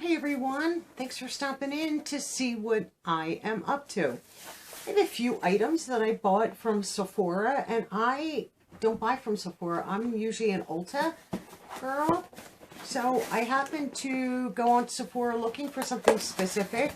Hey everyone, thanks for stopping in to see what I am up to. I have a few items that I bought from Sephora, and I don't buy from Sephora. I'm usually an Ulta girl. So I happened to go on Sephora looking for something specific,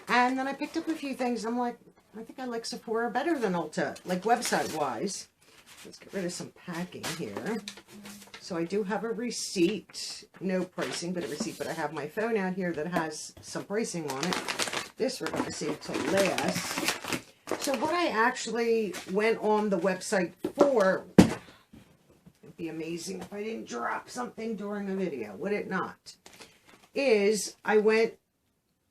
and then I picked up a few things. I'm like, I think I like Sephora better than Ulta, like website wise. Let's get rid of some packing here. So I do have a receipt, no pricing, but a receipt, but I have my phone out here that has some pricing on it. This we're going to save till last. So what I actually went on the website for, it'd be amazing if I didn't drop something during a video, would it not? Is I went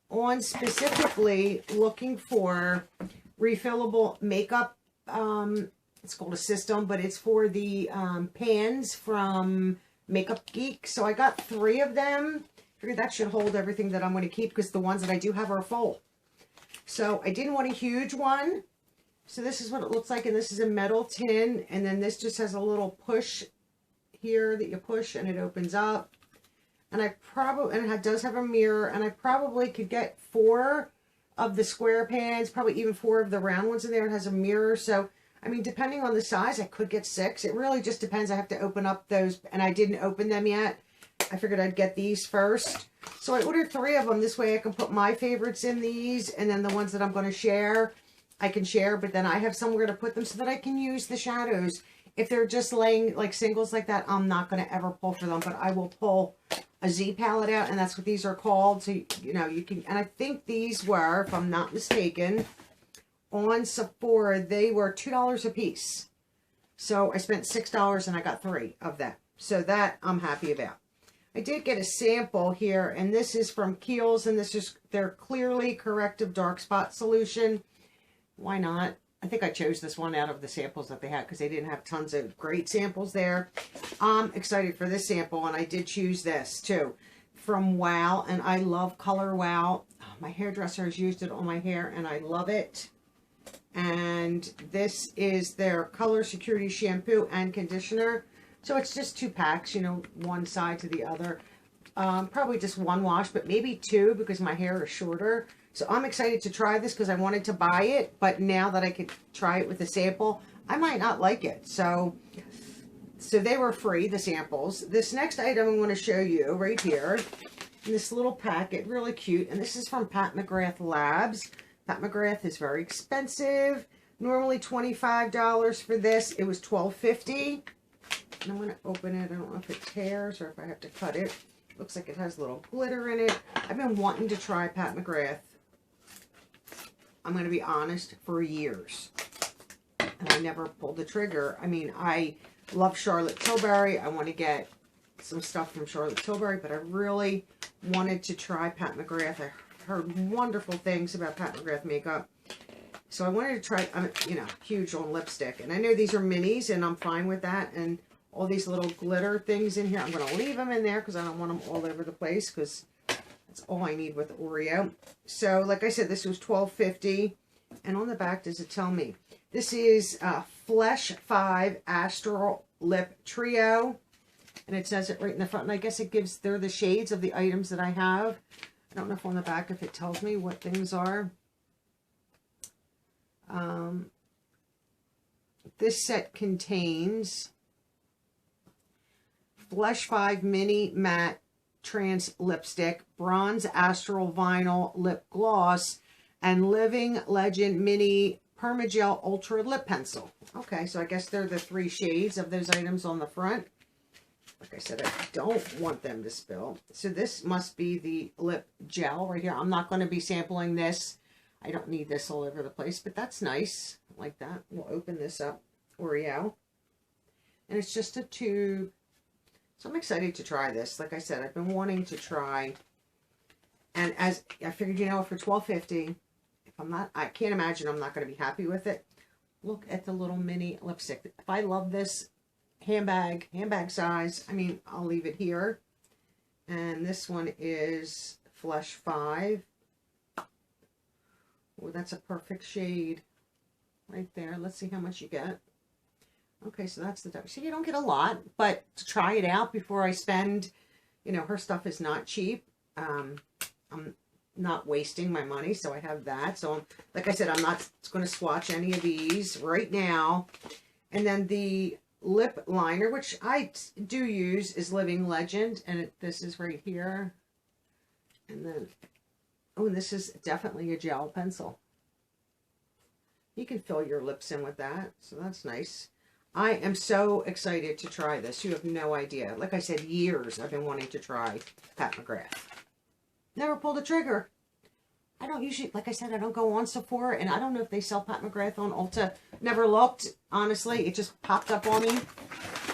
on specifically looking for refillable makeup, it's called a system, but it's for the pans from Makeup Geek. So I got 3 of them. Figured that should hold everything that I'm going to keep because the ones that I do have are full. So I didn't want a huge one. So this is what it looks like, and this is a metal tin, and then this just has a little push here that you push and it opens up. And it does have a mirror, and I probably could get 4 of the square pans, probably even 4 of the round ones in there. It has a mirror, so I mean, depending on the size, I could get 6. It really just depends. I have to open up those, and I didn't open them yet. I figured I'd get these first. So I ordered 3 of them. This way I can put my favorites in these, and then the ones that I'm going to share, I can share, but then I have somewhere to put them so that I can use the shadows. If they're just laying like singles like that, I'm not going to ever pull for them, but I will pull a Z palette out, and that's what these are called. So, you know, you can, and I think these were, if I'm not mistaken, on Sephora, they were $2 a piece. So I spent $6 and I got 3 of them. So that I'm happy about. I did get a sample here, and this is from Kiehl's, and this is their Clearly Corrective Dark Spot Solution. Why not? I think I chose this one out of the samples that they had because they didn't have tons of great samples there. I'm excited for this sample, and I did choose this too from Wow, and I love Color Wow. My hairdresser has used it on my hair, and I love it. And this is their Color Security Shampoo and Conditioner. So it's just 2 packs, you know, one side to the other. Probably just 1 wash, but maybe 2 because my hair is shorter. So I'm excited to try this because I wanted to buy it. But now that I could try it with a sample, I might not like it. So they were free, the samples. This next item I'm going to show you right here in this little packet, really cute. And this is from Pat McGrath Labs. Pat McGrath is very expensive. Normally $25 for this. It was $12.50. And I'm going to open it. I don't know if it tears or if I have to cut it. Looks like it has a little glitter in it. I've been wanting to try Pat McGrath, I'm going to be honest, for years. And I never pulled the trigger. I mean, I love Charlotte Tilbury. I want to get some stuff from Charlotte Tilbury, but I really wanted to try Pat McGrath. I heard wonderful things about Pat McGrath makeup, so I wanted to try. I'm, you know, huge on lipstick, and I know these are minis, and I'm fine with that. And all these little glitter things in here, I'm going to leave them in there because I don't want them all over the place, because that's all I need with Oreo. So, like I said, this was $12.50, and on the back, does it tell me? This is Flesh 5 Astral Lip Trio, and it says it right in the front. And I guess it gives, they're the shades of the items that I have. I don't know if on the back if it tells me what things are. This set contains Flesh 5 Mini Matte Trans Lipstick, Bronze Astral Vinyl Lip Gloss, and Living Legend Mini Permagel Ultra Lip Pencil. Okay, so I guess they're the 3 shades of those items on the front. Like I said, I don't want them to spill. So this must be the lip gel right here. I'm not going to be sampling this. I don't need this all over the place, but that's nice. Like that. We'll open this up, Oreo. And it's just a tube. So I'm excited to try this. Like I said, I've been wanting to try. And as I figured, you know, for $12.50, if I'm not, I can't imagine I'm not going to be happy with it. Look at the little mini lipstick. If I love this handbag size, I mean, I'll leave it here. And this one is Flesh 5. Oh, that's a perfect shade right there. Let's see how much you get. Okay, so that's the type. So you don't get a lot, but to try it out before I spend, you know, her stuff is not cheap. I'm not wasting my money, so I have that. So, like I said, I'm not going to swatch any of these right now. And then the lip liner, which I do use, is Living Legend, and this is right here. And then, oh, and this is definitely a gel pencil. You can fill your lips in with that, so that's nice. I am so excited to try this. You have no idea. Like I said, years I've been wanting to try Pat McGrath. Never pulled the trigger. I don't usually, like I said, I don't go on Sephora, and I don't know if they sell Pat McGrath on Ulta. Never looked, honestly. It just popped up on me.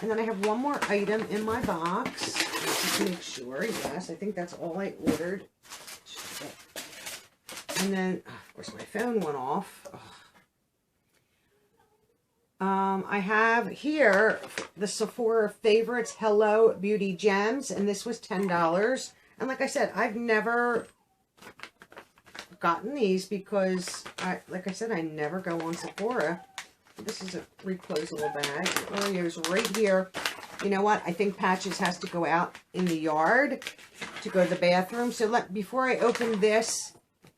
And then I have one more item in my box. Let's just make sure. Yes, I think that's all I ordered. And then, of course, my phone went off. Oh. I have here the Sephora Favorites Hello Beauty Gems, and this was $10. And like I said, I've never gotten these because, like I said, I never go on Sephora. This is a reclosable bag. Oreo's right here. You know what? I think Patches has to go out in the yard to go to the bathroom. So before I open this,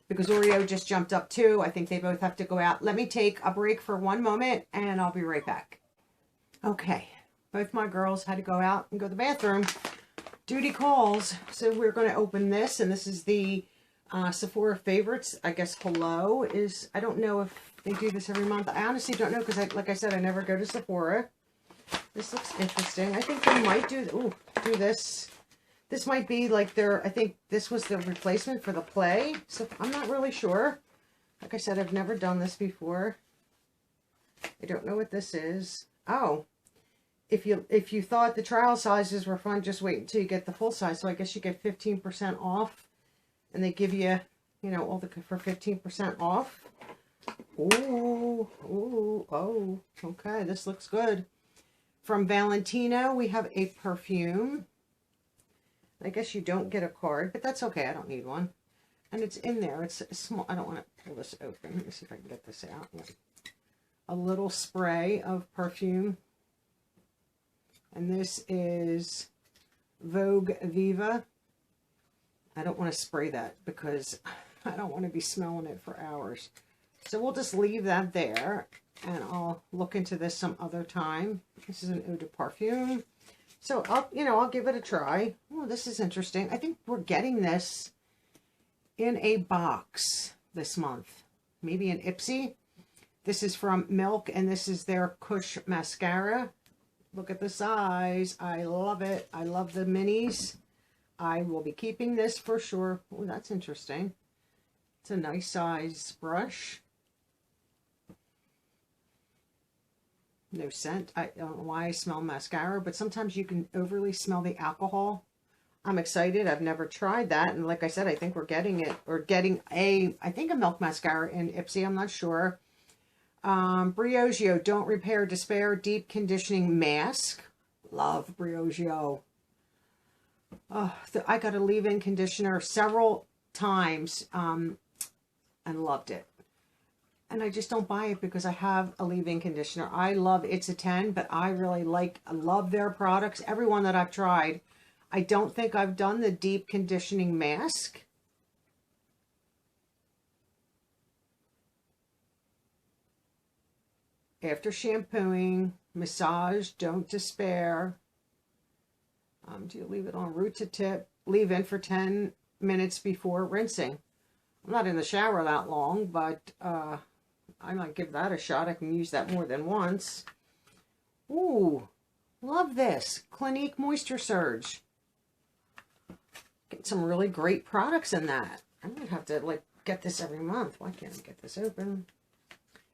because Oreo just jumped up too, I think they both have to go out. Let me take a break for one moment, and I'll be right back. Okay, both my girls had to go out and go to the bathroom. Duty calls. So we're going to open this, and this is the Sephora Favorites. I guess Hello is, I don't know if they do this every month. I honestly don't know because, like I said, I never go to Sephora. This looks interesting. I think they might do this. This might be like I think this was the replacement for the Play. So I'm not really sure. Like I said, I've never done this before. I don't know what this is. Oh, if you thought the trial sizes were fun, just wait until you get the full size. So I guess you get 15% off. And they give you, you know, all for 15% off. Ooh, ooh, oh, okay. This looks good. From Valentino, we have a perfume. I guess you don't get a card, but that's okay. I don't need one. And it's in there. It's small. I don't want to pull this open. Let me see if I can get this out. Yeah. A little spray of perfume. And this is Vogue Viva. I don't want to spray that because I don't want to be smelling it for hours. So we'll just leave that there. And I'll look into this some other time. This is an eau de parfum. So I'll give it a try. Oh, this is interesting. I think we're getting this in a box this month. Maybe an Ipsy. This is from Milk, and this is their Kush mascara. Look at the size. I love it. I love the minis. I will be keeping this for sure. Oh, that's interesting. It's a nice size brush. No scent. I don't know why I smell mascara, but sometimes you can overly smell the alcohol. I'm excited. I've never tried that. And like I said, I think we're getting it, or getting I think a Milk mascara in Ipsy. I'm not sure. Briogeo Don't Repair Despair Deep Conditioning Mask. Love Briogeo. Oh, I got a leave-in conditioner several times and loved it. And I just don't buy it because I have a leave-in conditioner. I love It's a 10, but I really love their products. Everyone that I've tried. I don't think I've done the deep conditioning mask. After shampooing, massage, don't despair. Do you leave it on root to tip? Leave in for 10 minutes before rinsing. I'm not in the shower that long, but I might give that a shot. I can use that more than once. Ooh, love this. Clinique Moisture Surge. Get some really great products in that. I'm going to have to get this every month. Why can't I get this open?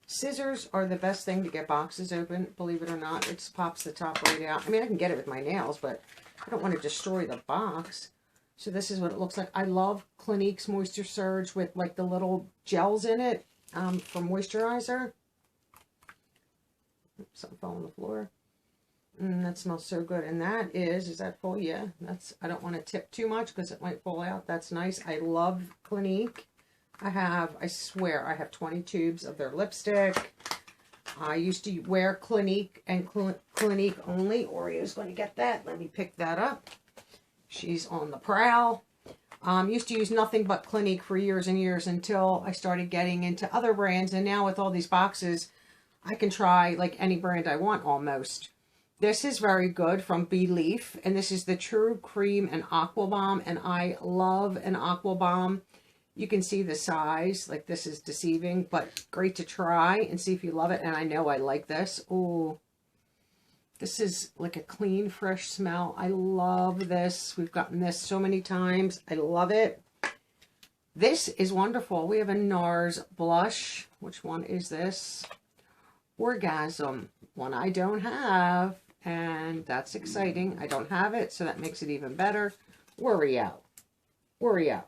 Scissors are the best thing to get boxes open, believe it or not. It just pops the top right out. I mean, I can get it with my nails, but I don't want to destroy the box. So this is what it looks like. I love Clinique's Moisture Surge with the little gels in it for moisturizer. Oops, something fell on the floor. That smells so good. And that is that full? Yeah, I don't want to tip too much because it might fall out. That's nice. I love Clinique. I swear, I have 20 tubes of their lipstick. I used to wear Clinique and Clinique only. Oreo's going to get that. Let me pick that up. She's on the prowl. Used to use nothing but Clinique for years and years until I started getting into other brands. And now with all these boxes, I can try like any brand I want almost. This is very good from Beleaf. And this is the True Cream and Aqua Bomb. And I love an Aqua Bomb. You can see the size. Like this is deceiving, but great to try and see if you love it. And I know I like this. Ooh. This is like a clean, fresh smell. I love this. We've gotten this so many times. I love it. This is wonderful. We have a NARS blush. Which one is this? Orgasm. One I don't have. And that's exciting. I don't have it, so that makes it even better. Worry out. Worry out.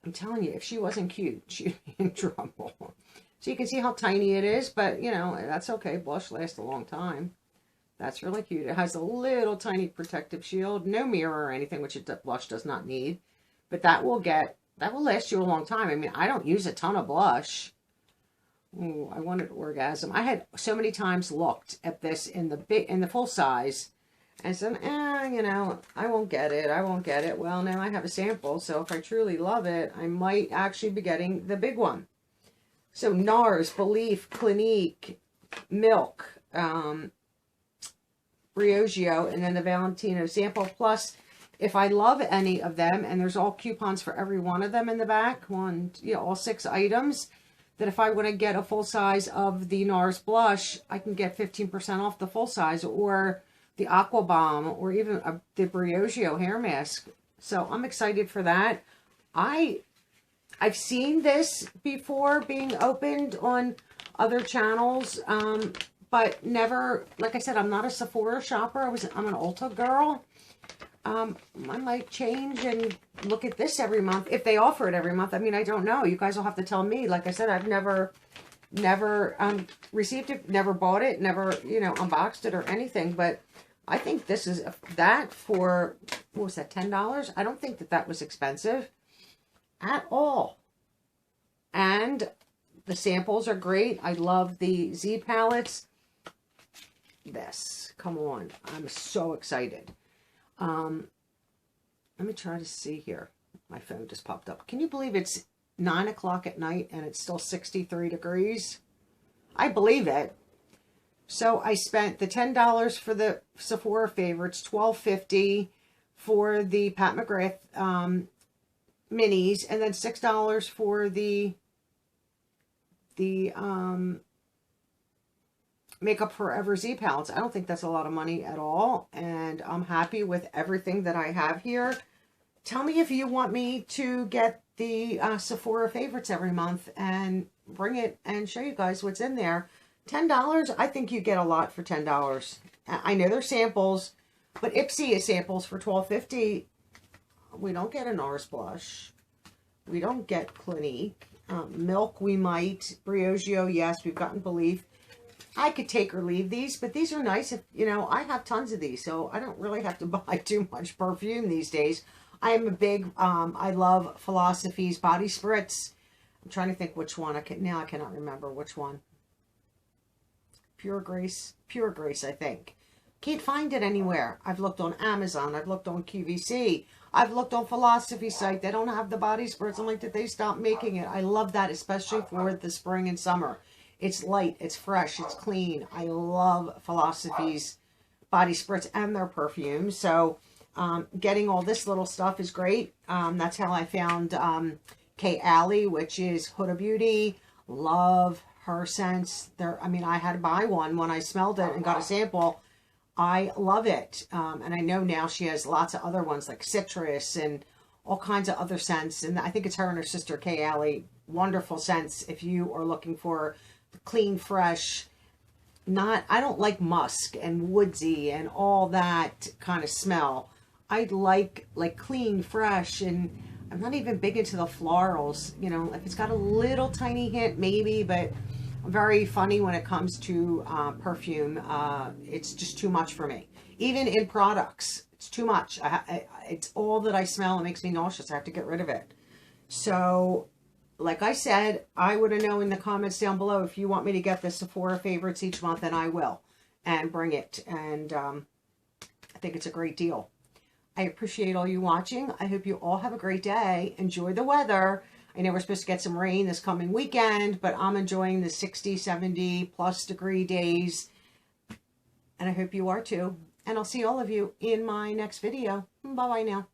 I'm telling you, if she wasn't cute, she'd be in trouble. So you can see how tiny it is, but, you know, that's okay. Blush lasts a long time. That's really cute. It has a little tiny protective shield. No mirror or anything, which a blush does not need. But that will last you a long time. I mean, I don't use a ton of blush. Ooh, I wanted Orgasm. I had so many times looked at this in the full size and said, you know, I won't get it. I won't get it. Well, now I have a sample, so if I truly love it, I might actually be getting the big one. So NARS, Beleaf, Clinique, Milk, Briogeo, and then the Valentino sample. Plus, if I love any of them, and there's all coupons for every one of them in the back, all 6 items, that if I want to get a full size of the NARS blush, I can get 15% off the full size, or the Aqua Bomb, or even the Briogeo hair mask. So I'm excited for that. I've seen this before being opened on other channels, but never, like I said, I'm not a Sephora shopper. I'm an Ulta girl. I might change and look at this every month, if they offer it every month. I mean, I don't know. You guys will have to tell me. Like I said, I've never received it, never bought it, never, you know, unboxed it or anything, but I think this is that for, what was that, $10? I don't think that was expensive at all. And the samples are great. I love the Z palettes. This, come on, I'm so excited. Let me try to see here. My phone just popped up. Can you believe it's 9 o'clock at night and it's still 63 degrees? I believe it. So I spent the $10 for the Sephora favorites, $12.50 for the Pat McGrath minis, and then $6 for the Makeup Forever Z palettes. I don't think that's a lot of money at all, and I'm happy with everything that I have here. Tell me if you want me to get the Sephora favorites every month and bring it and show you guys what's in there. $10, I think you get a lot for $10. I know they're samples, but Ipsy is samples for $12.50. We don't get a NARS blush. We don't get Clinique. Milk, we might. Briogeo, yes, we've gotten Beleaf. I could take or leave these, but these are nice. If, you know, I have tons of these, so I don't really have to buy too much perfume these days. I am a big, I love Philosophy's body spritz. I'm trying to think which one. I cannot remember which one. Pure Grace, I think. Can't find it anywhere. I've looked on Amazon. I've looked on QVC. I've looked on Philosophy site. They don't have the body spritz. I'm like, did they stop making it? I love that, especially for the spring and summer. It's light, it's fresh, it's clean. I love Philosophy's body spritz and their perfumes. So getting all this little stuff is great. That's how I found Kay Alley, which is Huda Beauty. Love her scents. I mean, I had to buy one when I smelled it and got a sample. I love it. And I know now she has lots of other ones like citrus and all kinds of other scents. And I think it's her and her sister, Kay Alley. Wonderful scents if you are looking for clean, fresh, I don't like musk and woodsy and all that kind of smell. I like clean, fresh, and I'm not even big into the florals. You know, if it's got a little tiny hint, maybe, but I'm very funny when it comes to perfume. It's just too much for me. Even in products, it's too much. It's all that I smell. It makes me nauseous. I have to get rid of it. So, like I said, I would have known in the comments down below if you want me to get the Sephora favorites each month, and I will, and bring it. And I think it's a great deal. I appreciate all you watching. I hope you all have a great day. Enjoy the weather. I know we're supposed to get some rain this coming weekend, but I'm enjoying the 60, 70 plus degree days. And I hope you are too. And I'll see all of you in my next video. Bye-bye now.